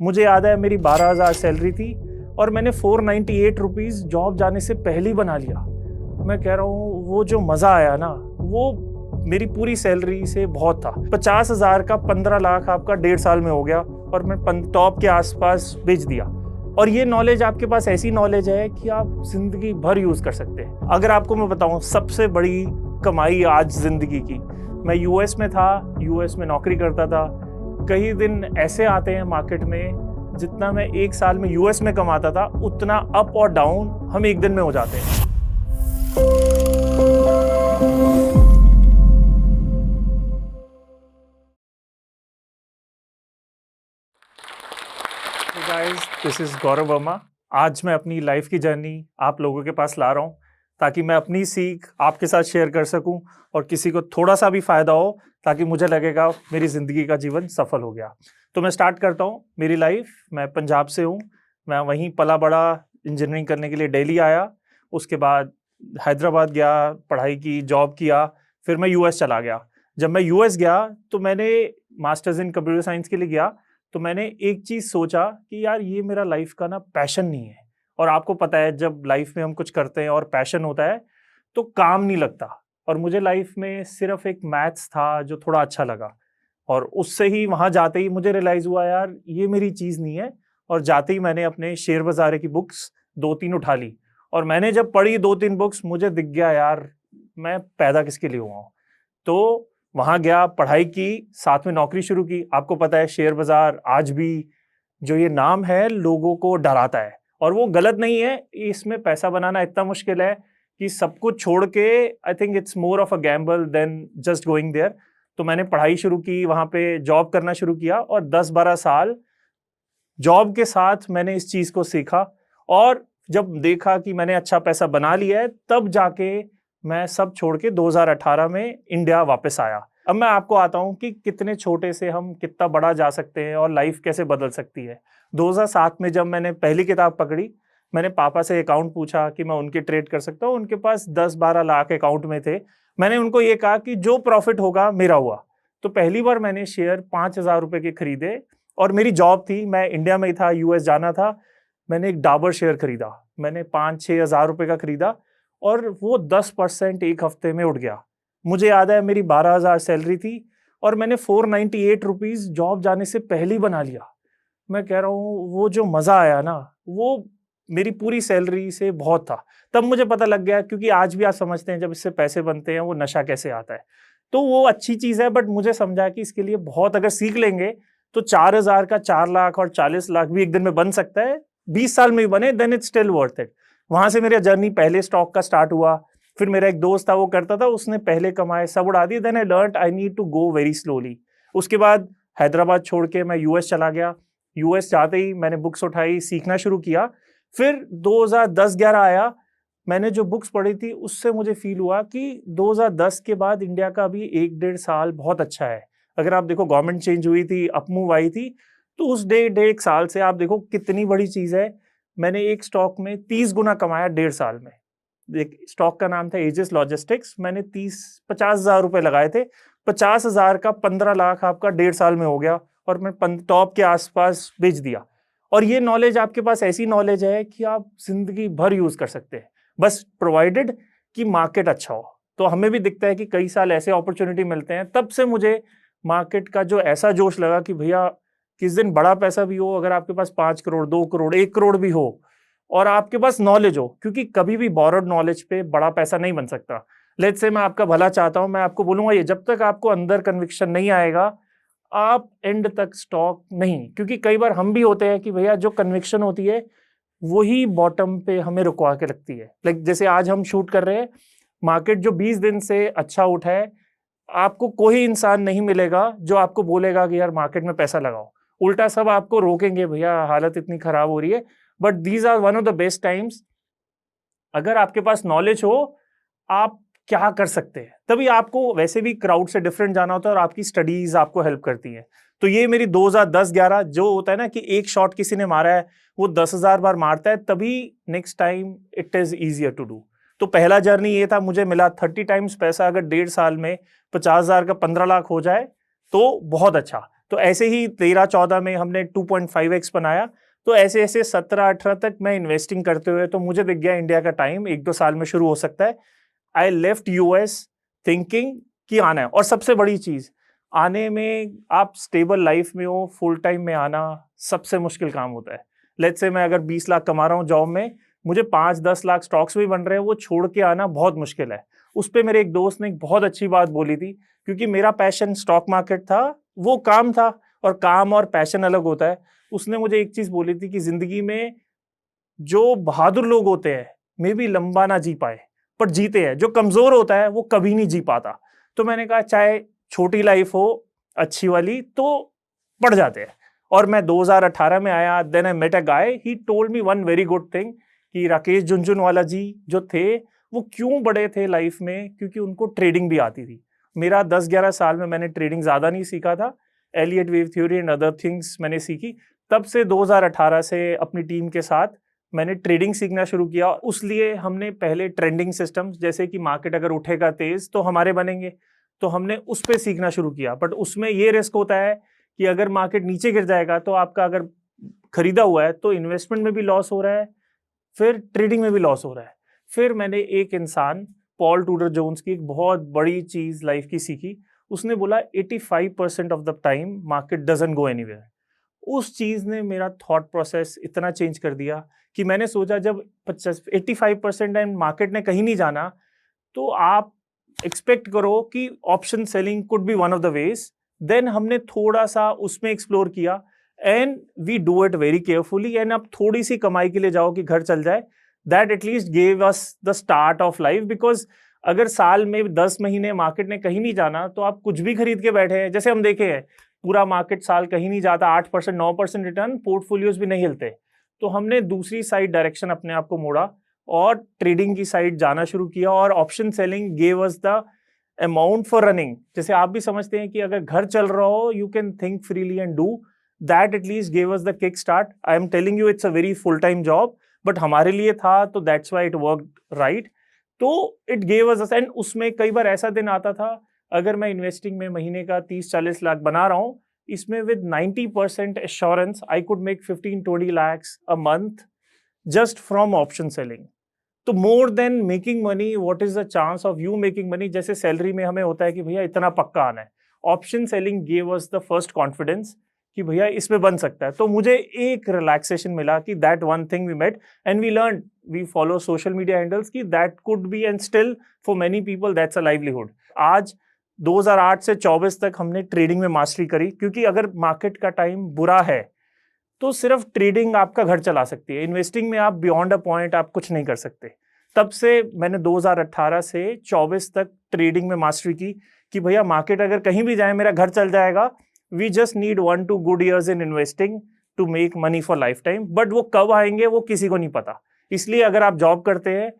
मुझे याद है मेरी 12,000 सैलरी थी और मैंने 498 रुपीज़ जॉब जाने से पहले ही बना लिया। मैं कह रहा हूँ वो जो मज़ा आया ना, वो मेरी पूरी सैलरी से बहुत था। 50,000 का 15 लाख आपका 1.5 साल में हो गया और मैं टॉप के आसपास बेच दिया। और ये नॉलेज आपके पास ऐसी नॉलेज है कि आप ज़िंदगी भर यूज़ कर सकते हैं। अगर आपको मैं बताऊँ सबसे बड़ी कमाई आज ज़िंदगी की, मैं यूएस में था, यूएस में नौकरी करता था। कई दिन ऐसे आते हैं मार्केट में, जितना मैं 1 साल में यूएस में कमाता था उतना अप और डाउन हम 1 दिन में हो जाते हैं। गाइस, दिस इज गौरव वर्मा। आज मैं अपनी लाइफ की जर्नी आप लोगों के पास ला रहा हूँ ताकि मैं अपनी सीख आपके साथ शेयर कर सकूं और किसी को थोड़ा सा भी फायदा हो, ताकि मुझे लगेगा मेरी ज़िंदगी का जीवन सफल हो गया। तो मैं स्टार्ट करता हूँ मेरी लाइफ। मैं पंजाब से हूँ, मैं वहीं पला बड़ा, इंजीनियरिंग करने के लिए दिल्ली आया। उसके बाद हैदराबाद गया, पढ़ाई की, जॉब किया, फिर मैं यूएस चला गया। जब मैं यूएस गया तो मैंने मास्टर्स इन कंप्यूटर साइंस के लिए गया। तो मैंने एक चीज़ सोचा कि यार ये मेरा लाइफ का ना पैशन नहीं है। और आपको पता है जब लाइफ में हम कुछ करते हैं और पैशन होता है तो काम नहीं लगता। और मुझे लाइफ में सिर्फ एक मैथ्स था जो थोड़ा अच्छा लगा, और उससे ही वहाँ जाते ही मुझे रियलाइज़ हुआ यार ये मेरी चीज़ नहीं है। और जाते ही मैंने अपने शेयर बाज़ार की बुक्स 2-3 उठा ली, और मैंने जब पढ़ी 2-3 बुक्स मुझे दिख गया यार मैं पैदा किसके लिए हुआ हूँ। तो वहाँ गया, पढ़ाई की, साथ में नौकरी शुरू की। आपको पता है शेयर बाज़ार आज भी जो ये नाम है लोगों को डराता है, और वो गलत नहीं है। इसमें पैसा बनाना इतना मुश्किल है कि सब कुछ छोड़ के I think it's more of a gamble than just going there. तो मैंने पढ़ाई शुरू की, वहाँ पे जॉब करना शुरू किया, और 10-12 साल जॉब के साथ मैंने इस चीज़ को सीखा। और जब देखा कि मैंने अच्छा पैसा बना लिया है, तब जाके मैं सब छोड़ के 2018 में इंडिया वापस आया। अब मैं आपको आता हूँ कि कितने छोटे से हम कितना बड़ा जा सकते हैं और लाइफ कैसे बदल सकती है। 2007 में जब मैंने पहली किताब पकड़ी, मैंने पापा से अकाउंट पूछा कि मैं उनके ट्रेड कर सकता हूँ। उनके पास 10-12 लाख अकाउंट में थे। मैंने उनको ये कहा कि जो प्रॉफिट होगा मेरा हुआ। तो पहली बार मैंने शेयर 5,000 रुपए के खरीदे, और मेरी जॉब थी, मैं इंडिया में ही था, यूएस जाना था। मैंने एक डाबर शेयर खरीदा, मैंने 5-6 हज़ार रुपए का खरीदा, और वो 10% एक हफ्ते में उठ गया। मुझे याद है मेरी 12,000 सैलरी थी और मैंने 498 रुपीज़ जॉब जाने से पहले ही बना लिया। मैं कह रहा हूँ वो जो मज़ा आया ना, वो मेरी पूरी सैलरी से बहुत था। तब मुझे पता लग गया, क्योंकि आज भी आप समझते हैं जब इससे पैसे बनते हैं वो नशा कैसे आता है। तो वो अच्छी चीज़ है, बट मुझे समझा कि इसके लिए बहुत अगर सीख लेंगे तो 4,000 का 4 लाख और 40 लाख भी एक दिन में बन सकता है। 20 साल में भी बने then it's still worth it. वहाँ से मेरा जर्नी पहले स्टॉक का स्टार्ट हुआ। फिर मेरा एक दोस्त था, वो करता था, उसने पहले कमाए सब उड़ा दिए। Then I learned I need to go very slowly. उसके बाद हैदराबाद छोड़ के मैं यूएस चला गया। यूएस जाते ही मैंने बुक्स उठाई, सीखना शुरू किया। फिर 2010-11 आया, मैंने जो बुक्स पढ़ी थी उससे मुझे फील हुआ कि 2010 के बाद इंडिया का भी 1-1.5 साल बहुत अच्छा है। अगर आप देखो गवर्नमेंट चेंज हुई थी, अपमूव आई थी, तो उस 1.5 साल से आप देखो कितनी बड़ी चीज़ है। मैंने एक स्टॉक में 30 गुना कमाया 1.5 साल में। एक स्टॉक का नाम था एजिस लॉजिस्टिक्स, मैंने 50 हज़ार रुपए लगाए थे। 50,000 का 15 लाख आपका 1.5 साल में हो गया, और मैं टॉप के आसपास बेच दिया। और ये नॉलेज आपके पास ऐसी नॉलेज है कि आप जिंदगी भर यूज कर सकते हैं, बस प्रोवाइडेड कि मार्केट अच्छा हो। तो हमें भी दिखता है कि कई साल ऐसे अपॉर्चुनिटी मिलते हैं। तब से मुझे मार्केट का जो ऐसा जोश लगा कि भैया किस दिन बड़ा पैसा भी हो, अगर आपके पास 5 करोड़, 2 करोड़, 1 करोड़ भी हो, और आपके पास नॉलेज हो, क्योंकि कभी भी बोरोड नॉलेज पे बड़ा पैसा नहीं बन सकता। लेट्स से मैं आपका भला चाहता हूं, मैं आपको बोलूंगा ये, जब तक आपको अंदर कन्विक्शन नहीं आएगा आप एंड तक स्टॉक नहीं। क्योंकि कई बार हम भी होते हैं कि भैया जो कन्विक्शन होती है वही बॉटम पे हमें रुकवा के लगती है। लाइक जैसे आज हम शूट कर रहे हैं, मार्केट जो 20 दिन से अच्छा उठा है, आपको कोई इंसान नहीं मिलेगा जो आपको बोलेगा कि यार मार्केट में पैसा लगाओ। उल्टा सब आपको रोकेंगे, भैया हालत इतनी खराब हो रही है। But these are one of the best times. अगर आपके पास नॉलेज हो आप क्या कर सकते हैं, तभी आपको वैसे भी क्राउड से डिफरेंट जाना होता है, और आपकी स्टडीज आपको हेल्प करती हैं। तो ये मेरी 2010-11 जो होता है ना कि एक शॉट किसी ने मारा है वो 10,000 बार मारता है, तभी next time it is easier to do. तो पहला जर्नी ये था, मुझे मिला 30 टाइम्स पैसा। अगर 1.5 साल में 50,000 का 15 लाख हो जाए तो बहुत अच्छा। तो ऐसे ही 13-14 में हमने 2.5x बनाया। तो ऐसे ऐसे 17-18 तक मैं इन्वेस्टिंग करते हुए तो मुझे दिख गया इंडिया का टाइम 1-2 साल में शुरू हो सकता है। आई लेफ्ट यूएस थिंकिंग कि आना है। और सबसे बड़ी चीज, आने में आप स्टेबल लाइफ में हो, फुल टाइम में आना सबसे मुश्किल काम होता है। लेट्स से मैं अगर 20 लाख कमा रहा हूँ जॉब में, मुझे 5-10 लाख स्टॉक्स भी बन रहे हैं, वो छोड़ के आना बहुत मुश्किल है। उस पर मेरे एक दोस्त ने एक बहुत अच्छी बात बोली थी, क्योंकि मेरा पैशन स्टॉक मार्केट था, वो काम था, और काम और पैशन अलग होता है। उसने मुझे एक चीज बोली थी कि जिंदगी में जो बहादुर लोग होते हैं मे भी लंबा ना जी पाए पर जीते हैं, जो कमजोर होता है वो कभी नहीं जी पाता। तो मैंने कहा चाहे छोटी लाइफ हो अच्छी वाली तो पड़ जाते हैं। और मैं 2018 में आया, then I met a guy, he told me one very good thing कि राकेश झुनझुनवाला जी जो थे वो क्यों बड़े थे लाइफ में, क्योंकि उनको ट्रेडिंग भी आती थी। मेरा 10-11 साल में मैंने ट्रेडिंग ज्यादा नहीं सीखा था, Elliott wave theory and other things मैंने सीखी। तब से 2018 से अपनी टीम के साथ मैंने ट्रेडिंग सीखना शुरू किया। उस लिए हमने पहले ट्रेंडिंग सिस्टम्स, जैसे कि मार्केट अगर उठेगा तेज तो हमारे बनेंगे, तो हमने उस पर सीखना शुरू किया। बट उसमें ये रिस्क होता है कि अगर मार्केट नीचे गिर जाएगा तो आपका अगर खरीदा हुआ है तो इन्वेस्टमेंट में भी लॉस हो रहा है, फिर ट्रेडिंग में भी लॉस हो रहा है। फिर मैंने एक इंसान पॉल टूडर जोन्स की एक बहुत बड़ी चीज लाइफ की सीखी। उसने बोला 85% of the time market doesn't go anywhere. उस चीज ने मेरा थॉट प्रोसेस इतना चेंज कर दिया कि मैंने सोचा जब 85% एंड मार्केट ने कहीं नहीं जाना, तो आप एक्सपेक्ट करो कि option selling could be one of the ways. देन हमने थोड़ा सा उसमें एक्सप्लोर किया and we do it very carefully. And अब थोड़ी सी कमाई के लिए जाओ कि घर चल जाए, that at least gave us the start of life. Because अगर साल में 10 महीने मार्केट ने कहीं नहीं जाना तो आप कुछ भी खरीद के बैठे हैं। जैसे हम देखे हैं पूरा मार्केट साल कहीं नहीं जाता, 8% 9% रिटर्न, पोर्टफोलियोज भी नहीं हिलते। तो हमने दूसरी साइड डायरेक्शन अपने आप को मोड़ा और ट्रेडिंग की साइड जाना शुरू किया। और option selling gave us the amount for running. जैसे आप भी समझते हैं कि अगर घर चल रहा हो you can think freely and do that, at least gave us the kick start. I am telling you it's a very full time job, but हमारे लिए था तो that's why it worked right. तो इट गेव अस। एंड उसमें कई बार ऐसा दिन आता था, अगर मैं इन्वेस्टिंग में महीने का 30-40 लाख बना रहा हूँ, इसमें with 90% assurance I could make 15-20 lakhs a month just from option selling. तो more than making money, what is the chance of you making money? जैसे सैलरी में हमें होता है कि भैया इतना पक्का आना है, option selling gave us the first confidence कि भैया इसमें बन सकता है। तो मुझे एक रिलैक्सेशन मिला कि that one thing we met and we learn, we follow social media handles कि that could be and still for many people that's a livelihood. आज 2008 से 24 तक हमने ट्रेडिंग में मास्टरी करी, क्योंकि अगर मार्केट का टाइम बुरा है तो सिर्फ ट्रेडिंग आपका घर चला सकती है। इन्वेस्टिंग में आप बियॉन्ड अ पॉइंट आप कुछ नहीं कर सकते। तब से मैंने 2018 से 24 तक ट्रेडिंग में मास्टरी की कि भैया मार्केट अगर कहीं भी जाए मेरा घर चल जाएगा। We just need 1-2 good years in investing to make money for lifetime. बट वो कब आएंगे वो किसी को नहीं पता। इसलिए अगर आप जॉब करते हैं,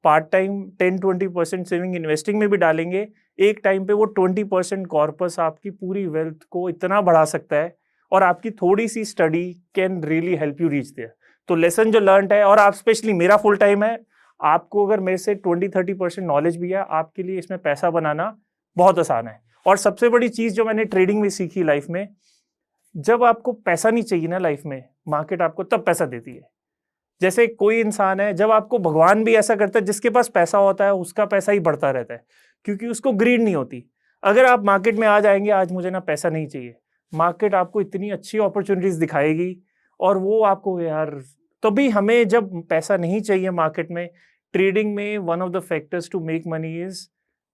पार्ट टाइम 10-20% सेविंग इन्वेस्टिंग में भी डालेंगे, एक टाइम पे वो 20% कॉर्पस आपकी पूरी वेल्थ को इतना बढ़ा सकता है, और आपकी थोड़ी सी study can really help you reach there. तो लेसन जो लर्न है, और आप स्पेशली मेरा फुल टाइम है, आपको अगर मेरे से 20-30% नॉलेज भी है, आपके लिए इसमें पैसा बनाना बहुत आसान है। और सबसे बड़ी चीज जो मैंने ट्रेडिंग में सीखी लाइफ में, जब आपको पैसा नहीं चाहिए ना लाइफ में, मार्केट आपको तब पैसा देती है। जैसे कोई इंसान है, जब आपको भगवान भी ऐसा करता है, जिसके पास पैसा होता है उसका पैसा ही बढ़ता रहता है, क्योंकि उसको ग्रीड नहीं होती। अगर आप मार्केट में आ जाएंगे आज मुझे ना पैसा नहीं चाहिए, मार्केट आपको इतनी अच्छी अपॉर्चुनिटीज दिखाएगी और वो आपको यार। तभी हमें जब पैसा नहीं चाहिए मार्केट में, ट्रेडिंग में one of the factors to make money is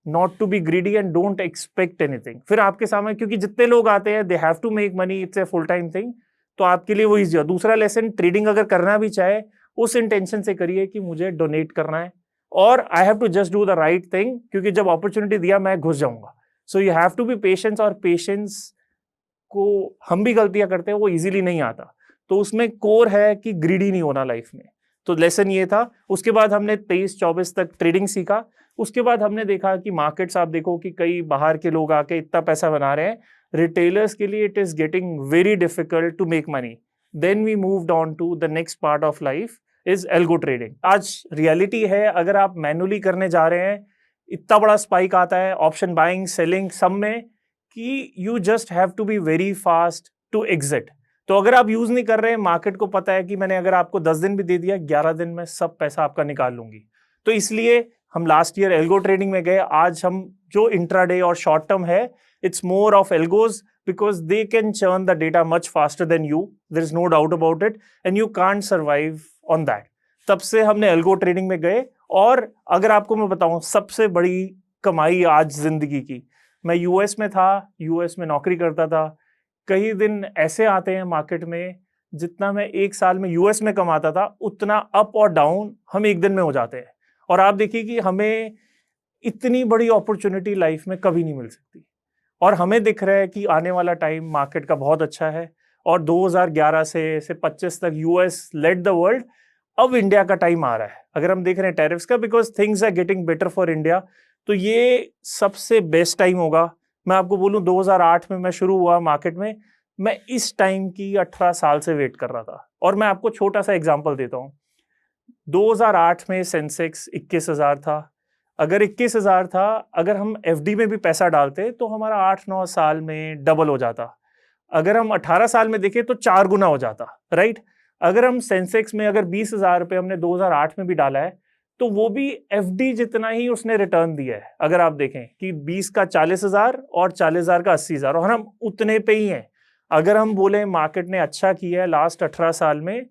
not to be greedy and don't expect anything. फिर आपके सामने, क्योंकि जितने लोग आते हैं they have to make money, it's a full time thing, तो आपके लिए वो इजी है। दूसरा लेसन, ट्रेडिंग अगर करना भी चाहे उस इंटेंशन से करिए कि मुझे डोनेट करना है और I have to just do the right thing, क्योंकि जब अपॉर्चुनिटी दिया मैं घुस जाऊंगा। So you have to be patience, और पेशेंस को हम भी गलतियां करते हैं, वो इजीली नहीं आता। तो उसमें कोर है कि ग्रीडी नहीं होना लाइफ में। तो लेसन ये था। उसके बाद हमने 23-24 तक ट्रेडिंग सीखा। उसके बाद हमने देखा कि मार्केट्स, आप देखो कि कई बाहर के लोग आके इतना पैसा बना रहे हैं, रिटेलर्स के लिए it is getting very difficult to make money. Then we moved on to the next part of life is algo trading. आज रियलिटी है, अगर आप मैनुअली करने जा रहे हैं, इतना बड़ा स्पाइक आता है ऑप्शन बाइंग सेलिंग सब में कि you just have to be very fast to exit. तो अगर आप यूज नहीं कर रहे हैं, मार्केट को पता है कि मैंने अगर आपको 10 दिन भी दे दिया, 11 दिन में सब पैसा आपका निकाल लूंगी। तो इसलिए हम लास्ट ईयर एल्गो ट्रेडिंग में गए। आज हम जो इंट्राडे और शॉर्ट टर्म है, it's more of algos because they can churn the data much faster than you. There is no doubt about it, and you can't survive on that. तब से हमने एल्गो ट्रेडिंग में गए। और अगर आपको मैं बताऊं सबसे बड़ी कमाई आज जिंदगी की, मैं यूएस में था, यूएस में नौकरी करता था। कई दिन ऐसे आते हैं मार्केट में, जितना मैं एक साल में यूएस में कमाता था उतना अप और डाउन हम एक दिन में हो जाते हैं। और आप देखिए कि हमें इतनी बड़ी अपॉर्चुनिटी लाइफ में कभी नहीं मिल सकती, और हमें दिख रहा है कि आने वाला टाइम मार्केट का बहुत अच्छा है। और 2011 से 25 तक यूएस लेड द वर्ल्ड। अब इंडिया का टाइम आ रहा है, अगर हम देख रहे हैं टैरिफ्स का, because things are getting better for India. तो ये सबसे बेस्ट टाइम होगा। मैं आपको बोलूं 2008 में मैं शुरू हुआ मार्केट में, मैं इस टाइम की 18 साल से वेट कर रहा था। और मैं आपको छोटा सा एग्जांपल देता हूं। 2008 में सेंसेक्स 21,000 था। अगर 21,000 था, अगर हम एफडी में भी पैसा डालते तो हमारा 8-9 साल में डबल हो जाता। अगर हम 18 साल में देखें तो 4 गुना हो जाता, राइट। अगर हम सेंसेक्स में अगर 20,000 रुपये हमने 2008 में भी डाला है, तो वो भी एफडी जितना ही उसने रिटर्न दिया है। अगर आप देखें कि 20 का 40,000 और 40,000 का 80,000, और हम उतने पे ही हैं। अगर हम बोले मार्केट ने अच्छा किया है लास्ट 18 साल में,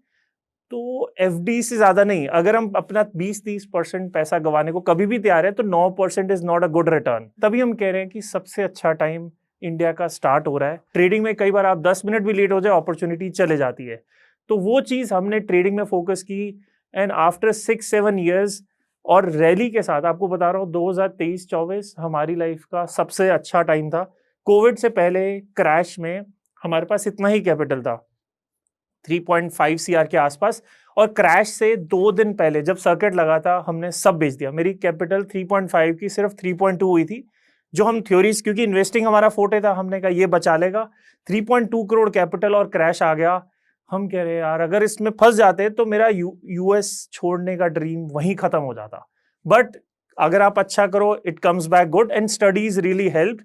तो एफडी से ज्यादा नहीं। अगर हम अपना 20-30% पैसा गंवाने को कभी भी तैयार है, तो 9% is not a good return. तभी हम कह रहे हैं कि सबसे अच्छा टाइम इंडिया का स्टार्ट हो रहा है। ट्रेडिंग में कई बार आप 10 मिनट भी लेट हो जाए, अपॉर्चुनिटी चले जाती है। तो वो चीज हमने ट्रेडिंग में फोकस की, एंड आफ्टर 6-7 ईयर्स और रैली के साथ, आपको बता रहा हूँ 2023-24 हमारी लाइफ का सबसे अच्छा टाइम था। कोविड से पहले क्रैश में हमारे पास इतना ही कैपिटल था, 3.5 CR के आसपास, और क्रैश से 2 दिन पहले जब सर्किट लगा था, हमने सब बेच दिया। मेरी कैपिटल 3.5 की सिर्फ 3.2 हुई थी, जो हम थ्योरीज, क्योंकि इन्वेस्टिंग हमारा फोटे था, हमने कहा ये बचा लेगा। 3.2 करोड़ कैपिटल और क्रैश आ गया। हम कह रहे यार अगर इसमें फंस जाते तो मेरा यूएस छोड़ने का ड्रीम वहीं खत्म हो जाता। बट अगर आप अच्छा करो, it comes back good, and studies really help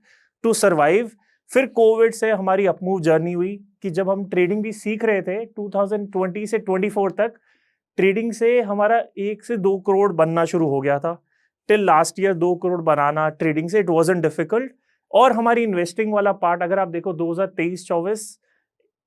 to survive. फिर कोविड से हमारी अपमूव जर्नी हुई कि जब हम ट्रेडिंग भी सीख रहे थे 2020 से 24 तक, ट्रेडिंग से हमारा 1 से 2 करोड़ बनना शुरू हो गया था। टिल लास्ट ईयर 2 करोड़ बनाना ट्रेडिंग से, इट वाजंट डिफिकल्ट। और हमारी इन्वेस्टिंग वाला पार्ट अगर आप देखो 2023-24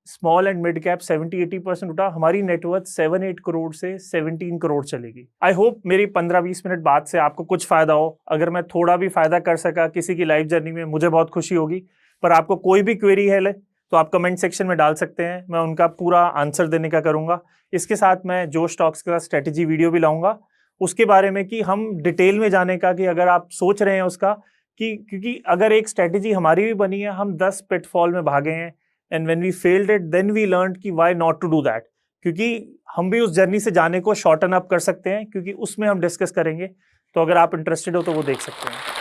स्मॉल एंड मिड कैप 70-80% उठा। हमारी नेटवर्थ 7-8 करोड़ से 17 करोड़ चलेगी। आई होप मेरी 15-20 मिनट बाद से आपको कुछ फायदा हो। अगर मैं थोड़ा भी फायदा कर सका किसी की लाइफ जर्नी में, मुझे बहुत खुशी होगी। पर आपको कोई भी क्वेरी है तो आप कमेंट सेक्शन में डाल सकते हैं, मैं उनका पूरा आंसर देने का करूंगा। इसके साथ मैं जो स्टॉक्स का स्ट्रेटेजी वीडियो भी लाऊंगा, उसके बारे में कि हम डिटेल में जाने का, कि अगर आप सोच रहे हैं उसका, कि क्योंकि अगर एक स्ट्रेटेजी हमारी भी बनी है, हम 10 पिटफॉल में भागे हैं, and when we failed it then we learned कि why not to do that. क्योंकि हम भी उस जर्नी से जाने को शॉर्टन अप कर सकते हैं, क्योंकि उसमें हम डिस्कस करेंगे। तो अगर आप इंटरेस्टेड हो तो वो देख सकते हैं।